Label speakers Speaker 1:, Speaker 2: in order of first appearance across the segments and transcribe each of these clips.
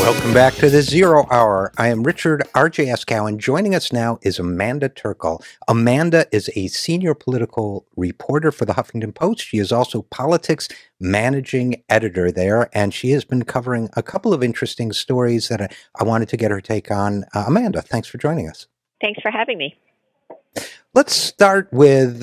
Speaker 1: Welcome back to the Zero Hour. I am Richard RJ Eskow, and joining us now is Amanda Terkel. Amanda is a senior political reporter for the Huffington Post. She is also politics managing editor there, and she has been covering a couple of interesting stories that I wanted to get her take on. Amanda, thanks for joining us.
Speaker 2: Thanks for having me.
Speaker 1: Let's start with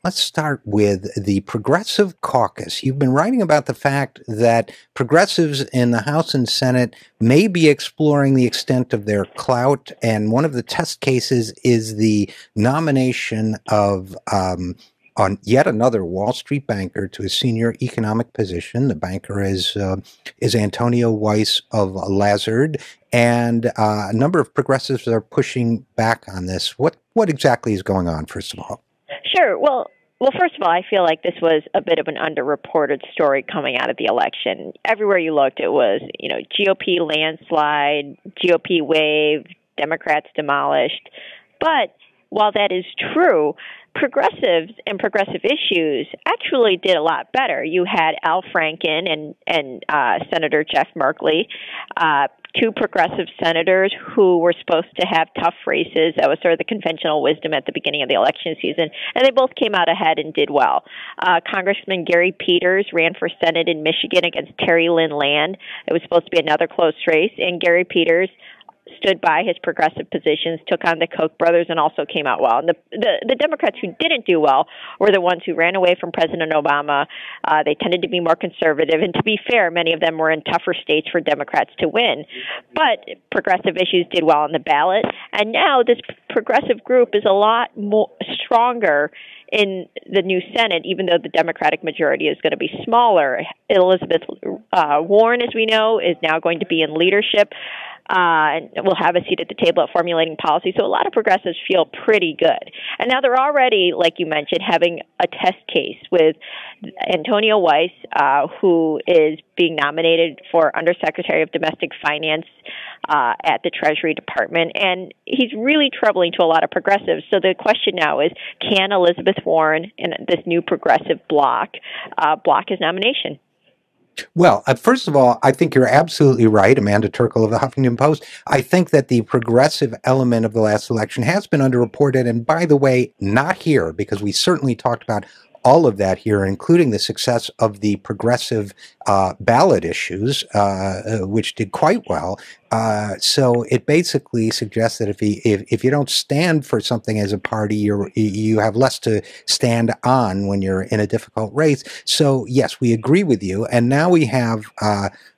Speaker 1: the Progressive Caucus. You've been writing about the fact that progressives in the House and Senate may be exploring the extent of their clout, and one of the test cases is the nomination of on yet another Wall Street banker to a senior economic position. The banker is Antonio Weiss of Lazard, and a number of progressives are pushing back on this. What exactly is going on, first of all?
Speaker 2: Sure. Well, first of all, I feel like this was a bit of an underreported story coming out of the election. Everywhere you looked, it was, GOP landslide, GOP wave, Democrats demolished. But while that is true, progressives and progressive issues actually did a lot better. You had Al Franken and Senator Jeff Merkley, two progressive senators who were supposed to have tough races. That was sort of the conventional wisdom at the beginning of the election season, and they both came out ahead and did well. Congressman Gary Peters ran for Senate in Michigan against Terry Lynn Land. It was supposed to be another close race, and Gary Peters stood by his progressive positions, took on the Koch brothers, and also came out well. And the Democrats who didn't do well were the ones who ran away from President Obama. They tended to be more conservative, and to be fair, many of them were in tougher states for Democrats to win. But progressive issues did well on the ballot, and now this progressive group is a lot more stronger in the new Senate, even though the Democratic majority is going to be smaller. Elizabeth Warren, as we know, is now going to be in leadership. And will have a seat at the table at formulating policy. So a lot of progressives feel pretty good. And now they're already, like you mentioned, having a test case with Antonio Weiss, who is being nominated for Undersecretary of Domestic Finance at the Treasury Department. And he's really troubling to a lot of progressives. So the question now is, can Elizabeth Warren and this new progressive bloc block his nomination?
Speaker 1: Well, first of all, I think you're absolutely right, Amanda Terkel of the Huffington Post. I think that the progressive element of the last election has been underreported. And by the way, not here, because we certainly talked about all of that here, including the success of the progressive ballot issues, which did quite well. So it basically suggests that if you don't stand for something as a party, you have less to stand on when you're in a difficult race. So yes, we agree with you. And now we have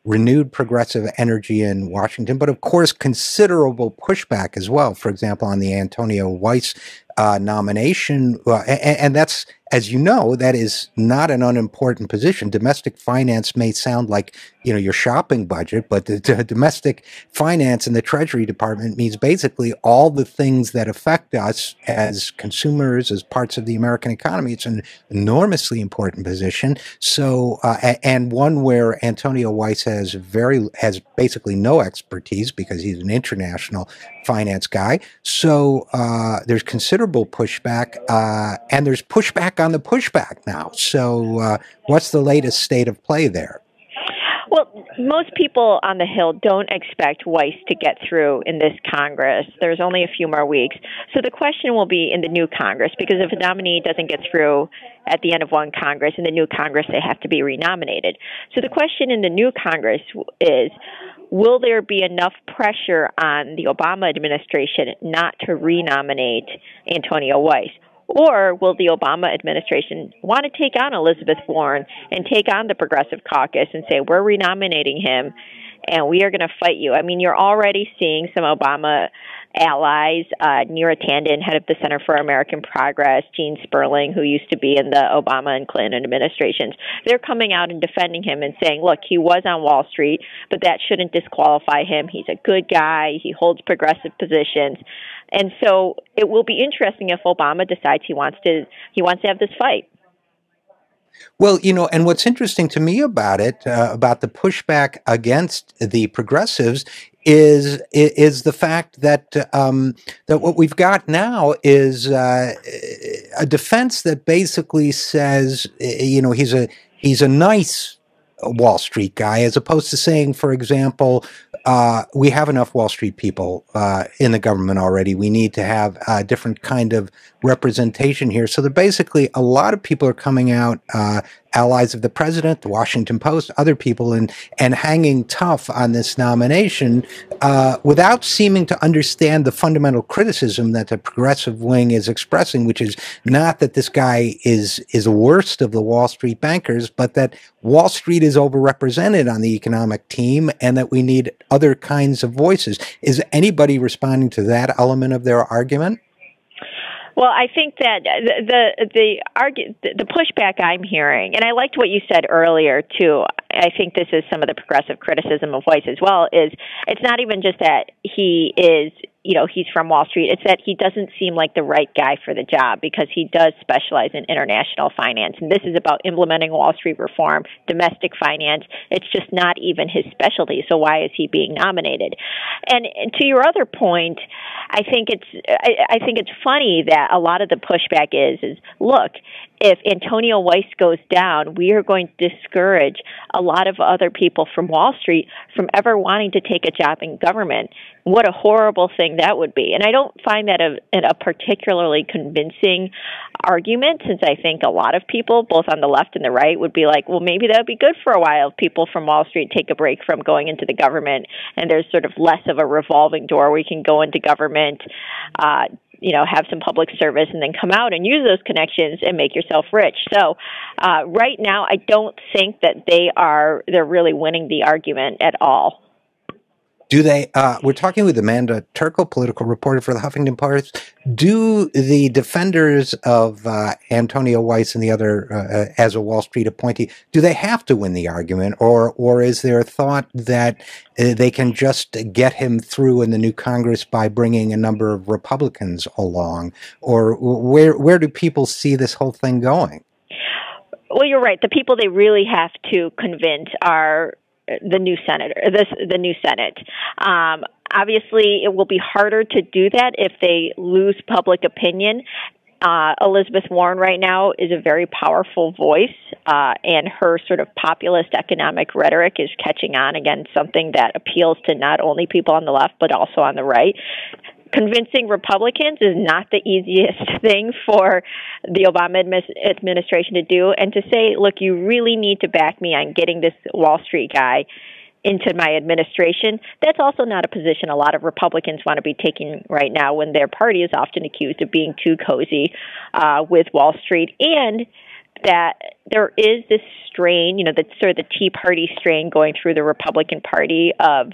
Speaker 1: renewed progressive energy in Washington, but of course considerable pushback as well. For example, on the Antonio Weiss nomination, and that's, as you know, that is not an unimportant position. Domestic finance may sound like, your shopping budget, but the domestic finance in the Treasury Department means basically all the things that affect us as consumers, as parts of the American economy. It's an enormously important position. So, and one where Antonio Weiss has basically no expertise because he's an international finance guy. So there's considerable pushback, and there's pushback on the pushback now. So what's the latest state of play there?
Speaker 2: Well, most people on the Hill don't expect Weiss to get through in this Congress. There's only a few more weeks. So the question will be in the new Congress, because if a nominee doesn't get through at the end of one Congress, in the new Congress, they have to be renominated. So the question in the new Congress is, will there be enough pressure on the Obama administration not to renominate Antonio Weiss? Or will the Obama administration want to take on Elizabeth Warren and take on the Progressive Caucus and say, we're renominating him and we are going to fight you? I mean, you're already seeing some Obama allies, Neera Tanden, head of the Center for American Progress, Gene Sperling, who used to be in the Obama and Clinton administrations. They're coming out and defending him and saying, look, he was on Wall Street, but that shouldn't disqualify him. He's a good guy. He holds progressive positions. And so it will be interesting if Obama decides he wants to have this fight.
Speaker 1: Well, and what's interesting to me about it, about the pushback against the progressives, is the fact that that what we've got now is a defense that basically says, he's a nice a Wall Street guy, as opposed to saying, for example, we have enough Wall Street people in the government already. We need to have a different kind of representation here. So that basically a lot of people are coming out, allies of the president, the Washington Post, other people, and hanging tough on this nomination without seeming to understand the fundamental criticism that the progressive wing is expressing, which is not that this guy is the worst of the Wall Street bankers, but that Wall Street is overrepresented on the economic team and that we need other kinds of voices. Is anybody responding to that element of their argument?
Speaker 2: Well, I think that the pushback I'm hearing, and I liked what you said earlier too. I think this is some of the progressive criticism of Weiss as well. Is it's not even just that he is, he's from Wall Street. It's that he doesn't seem like the right guy for the job because he does specialize in international finance, and this is about implementing Wall Street reform, domestic finance. It's just not even his specialty. So why is he being nominated? And to your other point, I think it's funny that a lot of the pushback is look, if Antonio Weiss goes down, we are going to discourage a lot of other people from Wall Street from ever wanting to take a job in government. What a horrible thing that would be. And I don't find that a particularly convincing argument, since I think a lot of people, both on the left and the right, would be like, well, maybe that would be good for a while if people from Wall Street take a break from going into the government and there's sort of less of a revolving door where you can go into government, have some public service and then come out and use those connections and make yourself rich. So right now, I don't think that they're really winning the argument at all.
Speaker 1: Do they, we're talking with Amanda Terkel, political reporter for the Huffington Post. Do the defenders of Antonio Weiss and the other, as a Wall Street appointee, do they have to win the argument? Or is there a thought that they can just get him through in the new Congress by bringing a number of Republicans along? Or where do people see this whole thing going?
Speaker 2: Well, you're right. The people they really have to convince are the new Senate. Obviously, it will be harder to do that if they lose public opinion. Elizabeth Warren right now is a very powerful voice, and her sort of populist economic rhetoric is catching on again, something that appeals to not only people on the left but also on the right. Convincing Republicans is not the easiest thing for the Obama administration to do. And to say, look, you really need to back me on getting this Wall Street guy into my administration, that's also not a position a lot of Republicans want to be taking right now when their party is often accused of being too cozy with Wall Street. And that there is this strain, that's sort of the Tea Party strain going through the Republican Party of,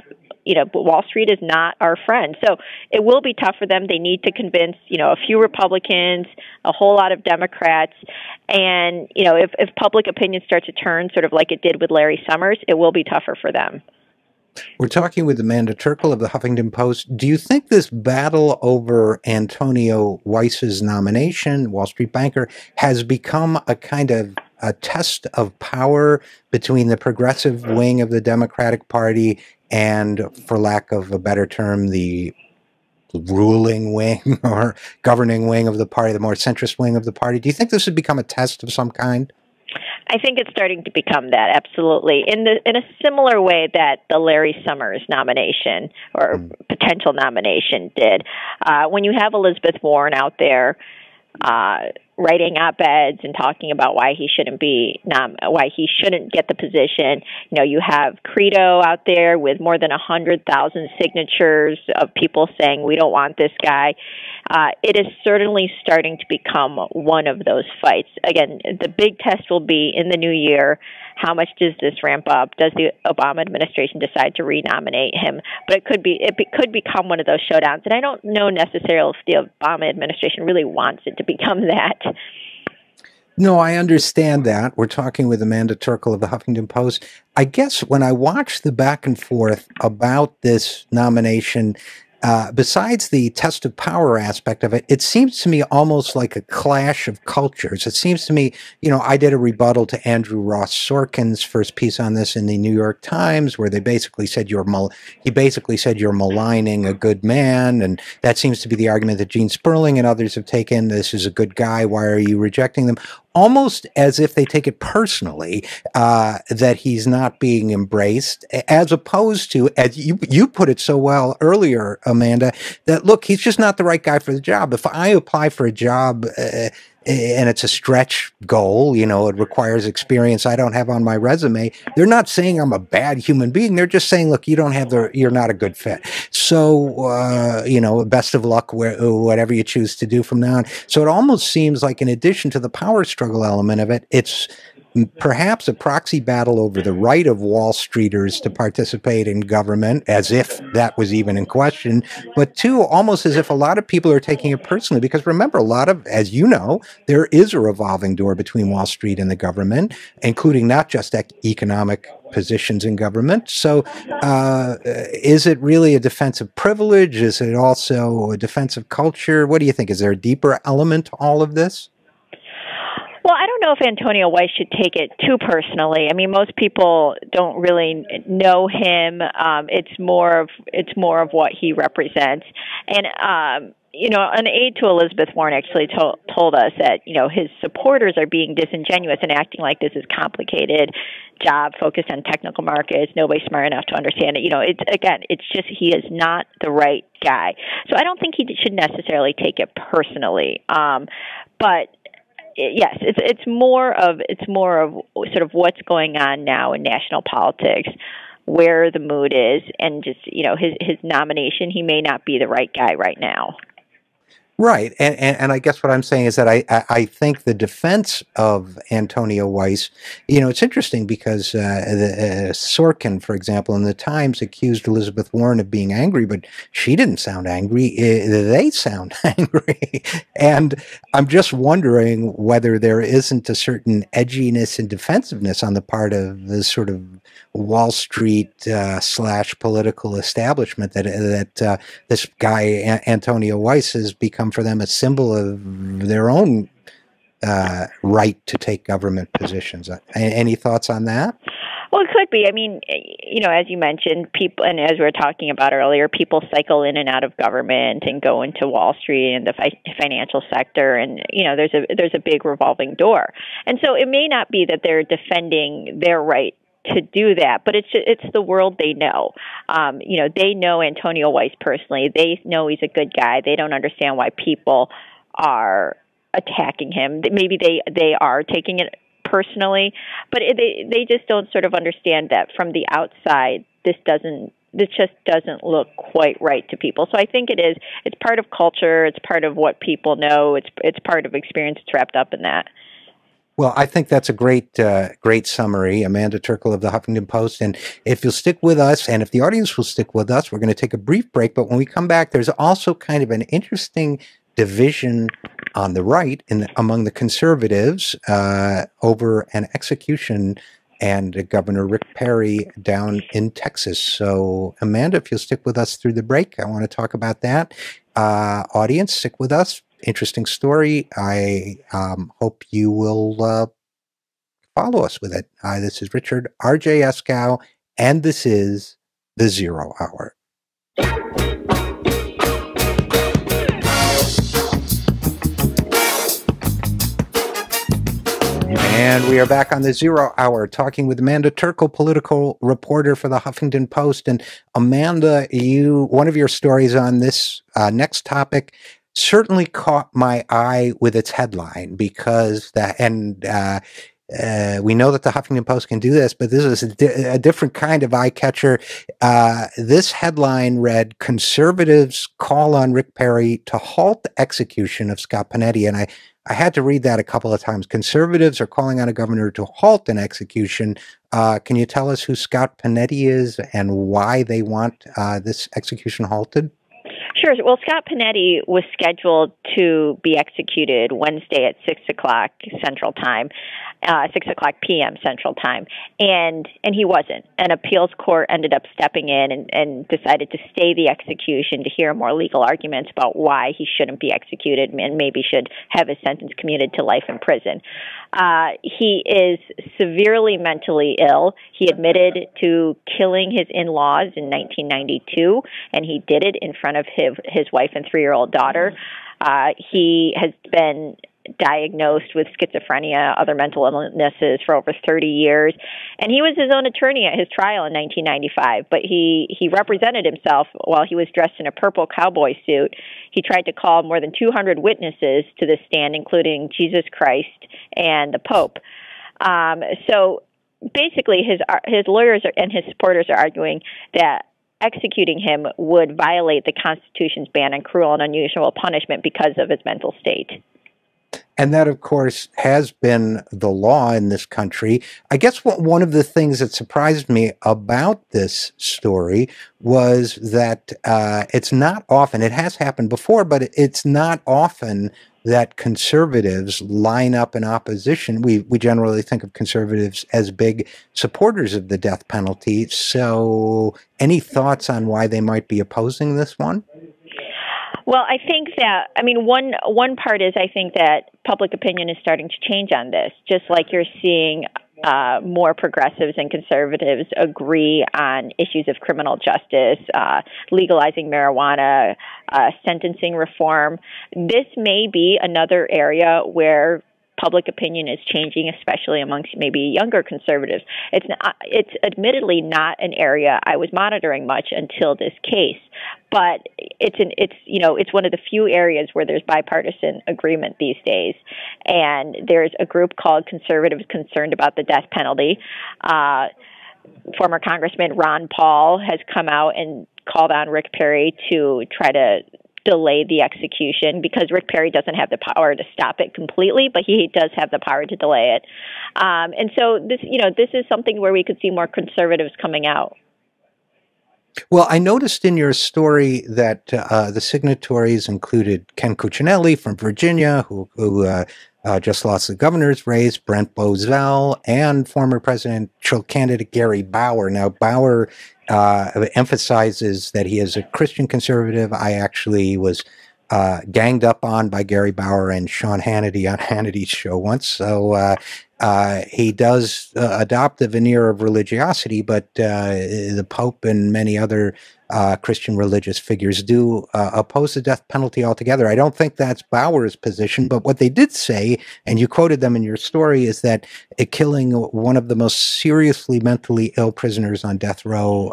Speaker 2: but Wall Street is not our friend. So it will be tough for them. They need to convince, a few Republicans, a whole lot of Democrats. And, if public opinion starts to turn sort of like it did with Larry Summers, it will be tougher for them.
Speaker 1: We're talking with Amanda Terkel of the Huffington Post. Do you think this battle over Antonio Weiss's nomination, Wall Street banker, has become a kind of a test of power between the progressive wing of the Democratic Party and, for lack of a better term, the ruling wing or governing wing of the party, the more centrist wing of the party? Do you think this has become a test of some kind?
Speaker 2: I think it's starting to become that, absolutely, in a similar way that the Larry Summers nomination or potential nomination did. When you have Elizabeth Warren out there writing op-eds and talking about why he shouldn't get the position. You have Credo out there with more than 100,000 signatures of people saying we don't want this guy. It is certainly starting to become one of those fights. Again, the big test will be in the new year. How much does this ramp up? Does the Obama administration decide to renominate him? But it could become one of those showdowns. And I don't know necessarily if the Obama administration really wants it to become that.
Speaker 1: No, I understand that. We're talking with Amanda Terkel of the Huffington Post. I guess when I watch the back and forth about this nomination, besides the test of power aspect of it, it seems to me almost like a clash of cultures. It seems to me, I did a rebuttal to Andrew Ross Sorkin's first piece on this in the New York Times, where he basically said you're maligning a good man, and that seems to be the argument that Gene Sperling and others have taken. This is a good guy. Why are you rejecting them? almost as if they take it personally that he's not being embraced, as opposed to, as you put it so well earlier, Amanda, that look, he's just not the right guy for the job. If I apply for a job and it's a stretch goal, you know, it requires experience I don't have on my resume, they're not saying I'm a bad human being. They're just saying, look, you're not a good fit. So, you know, best of luck whatever you choose to do from now on. So it almost seems like, in addition to the power struggle element of it, it's perhaps a proxy battle over the right of Wall Streeters to participate in government, as if that was even in question, but two, almost as if a lot of people are taking it personally, because remember, a lot of, as you know, there is a revolving door between Wall Street and the government, including not just economic positions in government. So is it really a defense of privilege? Is it also a defense of culture? What do you think? Is there a deeper element to all of this?
Speaker 2: Well, I don't know if Antonio Weiss should take it too personally. I mean, most people don't really know him. It's more of what he represents. And you know, an aide to Elizabeth Warren actually told us that, you know, his supporters are being disingenuous and acting like this is complicated job focused on technical markets. Nobody's smart enough to understand it. You know, it's just he is not the right guy. So I don't think he should necessarily take it personally. But yes, it's more of sort of what's going on now in national politics, where the mood is, and just, you know, his nomination. He may not be the right guy right now.
Speaker 1: Right. And I guess what I'm saying is that I think the defense of Antonio Weiss, you know, it's interesting because Sorkin, for example, in the Times accused Elizabeth Warren of being angry, but she didn't sound angry. They sound angry. And I'm just wondering whether there isn't a certain edginess and defensiveness on the part of the sort of Wall Street / political establishment that this guy, Antonio Weiss, has become for them a symbol of their own right to take government positions. Any thoughts on that?
Speaker 2: Well, it could be. I mean, you know, as you mentioned, people, and as we were talking about earlier, people cycle in and out of government and go into Wall Street and the financial sector, and, you know, there's a big revolving door. And so it may not be that they're defending their right to do that, but it's the world they know. You know, they know Antonio Weiss personally. They know he's a good guy. They don't understand why people are attacking him. Maybe they are taking it personally, but they just don't sort of understand that from the outside, this just doesn't look quite right to people. So I think it's part of culture. It's part of what people know. It's part of experience. It's wrapped up in that.
Speaker 1: Well, I think that's a great summary, Amanda Terkel of the Huffington Post. And if you'll stick with us, and if the audience will stick with us, we're going to take a brief break. But when we come back, there's also kind of an interesting division on the right among the conservatives over an execution and Governor Rick Perry down in Texas. So, Amanda, if you'll stick with us through the break, I want to talk about that. Audience, stick with us. Interesting story. I hope you will follow us with it. This is Richard RJ Eskow, and this is The Zero Hour. And we are back on The Zero Hour talking with Amanda Terkel, political reporter for the Huffington Post. And Amanda, one of your stories on this next topic certainly caught my eye with its headline, because we know that the Huffington Post can do this, but this is a different kind of eye catcher. This headline read, "Conservatives call on Rick Perry to halt the execution of Scott Panetti." And I had to read that a couple of times. Conservatives are calling on a governor to halt an execution. Can you tell us who Scott Panetti is and why they want this execution halted?
Speaker 2: Sure. Well, Scott Panetti was scheduled to be executed Wednesday at 6 o'clock Central Time, 6 o'clock p.m. Central Time, and he wasn't. An appeals court ended up stepping in and decided to stay the execution to hear more legal arguments about why he shouldn't be executed and maybe should have his sentence commuted to life in prison. He is severely mentally ill. He admitted to killing his in-laws in 1992, and he did it in front of his wife and 3-year-old daughter. He has been diagnosed with schizophrenia, other mental illnesses for over 30 years. And he was his own attorney at his trial in 1995, but he represented himself while he was dressed in a purple cowboy suit. He tried to call more than 200 witnesses to the stand, including Jesus Christ and the Pope. So basically, his lawyers and his supporters are arguing that executing him would violate the Constitution's ban on cruel and unusual punishment because of his mental state.
Speaker 1: And that, of course, has been the law in this country. I guess one of the things that surprised me about this story was that it's not often, it has happened before, but it's not often that conservatives line up in opposition. We generally think of conservatives as big supporters of the death penalty. So any thoughts on why they might be opposing this one?
Speaker 2: Well, I think that, one part is I think that public opinion is starting to change on this, just like you're seeing more progressives and conservatives agree on issues of criminal justice, legalizing marijuana, sentencing reform. This may be another area where public opinion is changing, especially amongst maybe younger conservatives. It's admittedly not an area I was monitoring much until this case, but it's one of the few areas where there's bipartisan agreement these days. And there's a group called Conservatives Concerned About the Death Penalty. Former Congressman Ron Paul has come out and called on Rick Perry to try to delay the execution, because Rick Perry doesn't have the power to stop it completely, but he does have the power to delay it. And so this is something where we could see more conservatives coming out.
Speaker 1: Well, I noticed in your story that the signatories included Ken Cuccinelli from Virginia, who just lost the governor's race, Brent Bozell, and former presidential candidate Gary Bauer. Now, Bauer emphasizes that he is a Christian conservative. I actually was ganged up on by Gary Bauer and Sean Hannity on Hannity's show once. So he does adopt the veneer of religiosity, but the Pope and many other Christian religious figures do oppose the death penalty altogether. I don't think that's Bauer's position, but what they did say, and you quoted them in your story, is that killing one of the most seriously mentally ill prisoners on death row,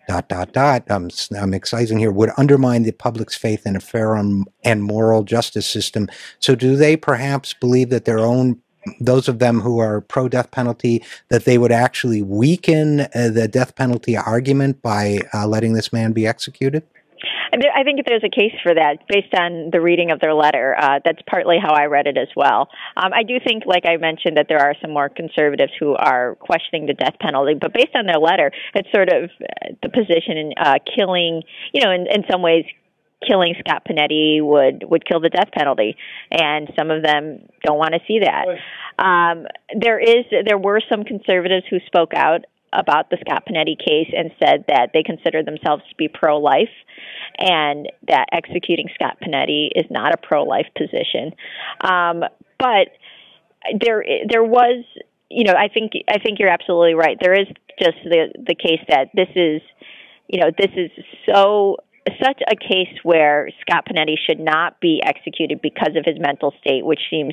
Speaker 1: I'm excising here, would undermine the public's faith in a fair and moral justice system. So do they perhaps believe that those of them who are pro-death penalty, that they would actually weaken the death penalty argument by letting this man be executed?
Speaker 2: I think there's a case for that based on the reading of their letter. That's partly how I read it as well. I do think, like I mentioned, that there are some more conservatives who are questioning the death penalty, but based on their letter, it's sort of the position in killing, in some ways, killing Scott Panetti would kill the death penalty, and some of them don't want to see that. There were some conservatives who spoke out about the Scott Panetti case and said that they consider themselves to be pro-life, and that executing Scott Panetti is not a pro-life position. But there was, I think you're absolutely right. There is just the case that this is such a case where Scott Panetti should not be executed because of his mental state, which seems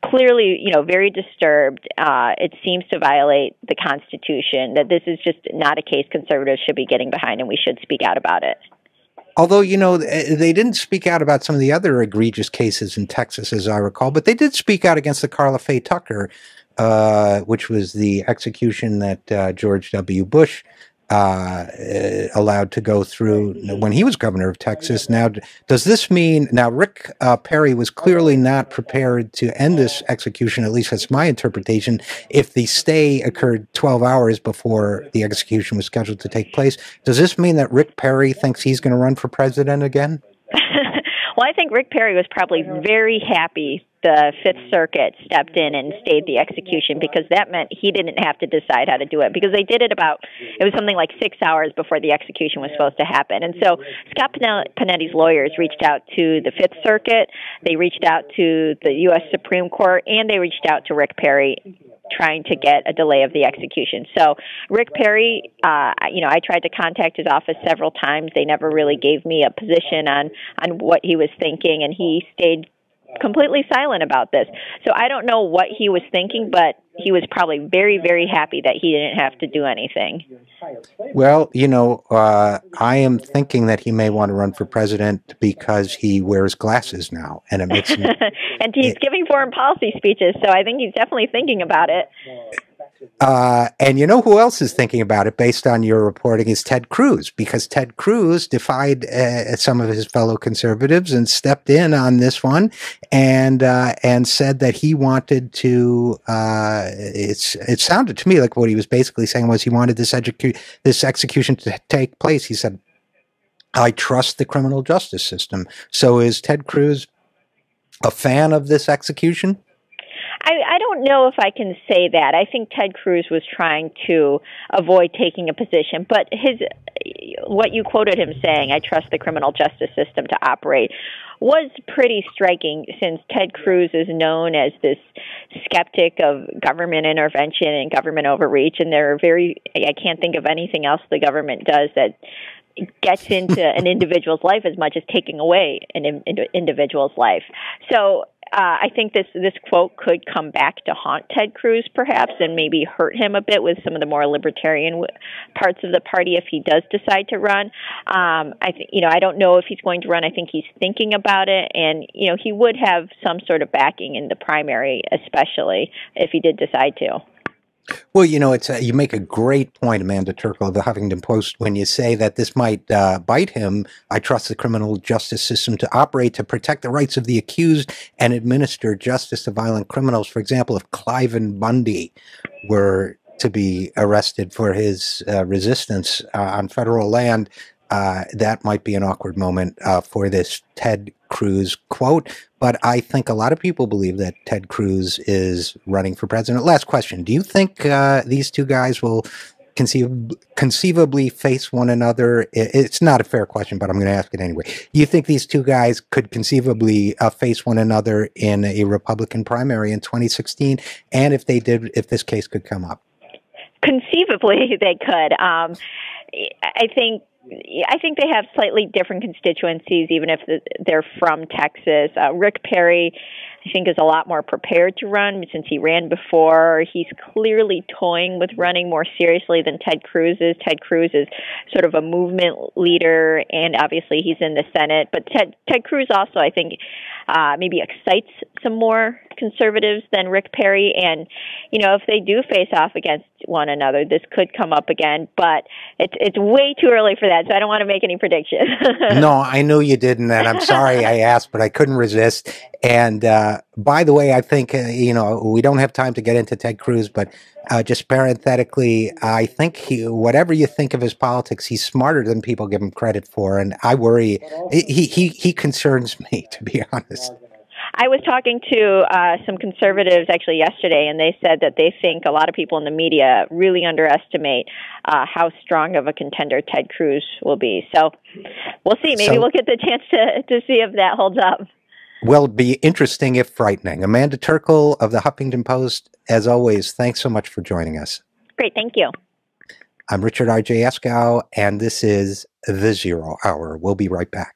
Speaker 2: clearly, very disturbed. It seems to violate the Constitution, that this is just not a case conservatives should be getting behind, and we should speak out about it.
Speaker 1: Although, they didn't speak out about some of the other egregious cases in Texas, as I recall, but they did speak out against the Carla Faye Tucker, which was the execution that George W. Bush allowed to go through when he was governor of Texas. Now, does this mean, Rick Perry was clearly not prepared to end this execution, at least that's my interpretation, if the stay occurred 12 hours before the execution was scheduled to take place. Does this mean that Rick Perry thinks he's going to run for president again?
Speaker 2: Well, I think Rick Perry was probably very happy the Fifth Circuit stepped in and stayed the execution, because that meant he didn't have to decide how to do it, because they did it it was something like 6 hours before the execution was supposed to happen. And so Scott Panetti's lawyers reached out to the Fifth Circuit, they reached out to the U.S. Supreme Court, and they reached out to Rick Perry trying to get a delay of the execution. So Rick Perry, I tried to contact his office several times. They never really gave me a position on what he was thinking, and he stayed completely silent about this. So I don't know what he was thinking, but he was probably very, very happy that he didn't have to do anything.
Speaker 1: Well, I am thinking that he may want to run for president because he wears glasses now, and it makes him.
Speaker 2: And he's giving foreign policy speeches, so I think he's definitely thinking about it.
Speaker 1: And you know who else is thinking about it, based on your reporting, is Ted Cruz, because Ted Cruz defied some of his fellow conservatives and stepped in on this one, and said that he wanted to. It sounded to me like what he was basically saying was he wanted this execution to take place. He said, "I trust the criminal justice system." So is Ted Cruz a fan of this execution?
Speaker 2: I don't know if I can say that. I think Ted Cruz was trying to avoid taking a position, but what you quoted him saying, "I trust the criminal justice system to operate," was pretty striking, since Ted Cruz is known as this skeptic of government intervention and government overreach, and I can't think of anything else the government does that gets into an individual's life as much as taking away an individual's life. So I think this quote could come back to haunt Ted Cruz, perhaps, and maybe hurt him a bit with some of the more libertarian parts of the party if he does decide to run. I don't know if he's going to run. I think he's thinking about it, and he would have some sort of backing in the primary, especially if he did decide to.
Speaker 1: Well, you make a great point, Amanda Terkel of the Huffington Post, when you say that this might bite him. I trust the criminal justice system to operate to protect the rights of the accused and administer justice to violent criminals. For example, if Cliven Bundy were to be arrested for his resistance on federal land, that might be an awkward moment for this Ted Cruz quote. But I think a lot of people believe that Ted Cruz is running for president. Last question. Do you think these two guys will conceivably face one another? It's not a fair question, but I'm going to ask it anyway. Do you think these two guys could conceivably face one another in a Republican primary in 2016? And if they did, if this case could come up? Conceivably,
Speaker 2: they could. I think they have slightly different constituencies, even if they're from Texas. Rick Perry, I think, is a lot more prepared to run since he ran before. He's clearly toying with running more seriously than Ted Cruz is. Ted Cruz is sort of a movement leader, and obviously he's in the Senate. But Ted Cruz also, I think, maybe excites some more conservatives than Rick Perry. And, if they do face off against one another, this could come up again. But it's way too early for that, so I don't want to make any predictions.
Speaker 1: No, I knew you didn't, and I'm sorry I asked, but I couldn't resist. And by the way, I think, we don't have time to get into Ted Cruz, but just parenthetically, I think whatever you think of his politics, he's smarter than people give him credit for. And I worry, he concerns me, to be honest.
Speaker 2: I was talking to some conservatives actually yesterday, and they said that they think a lot of people in the media really underestimate how strong of a contender Ted Cruz will be. So we'll see. Maybe we'll get the chance to see if that holds up.
Speaker 1: Well, it'd be interesting if frightening. Amanda Terkel of the Huffington Post, as always, thanks so much for joining us.
Speaker 2: Great. Thank you.
Speaker 1: I'm Richard RJ Eskow, and this is The Zero Hour. We'll be right back.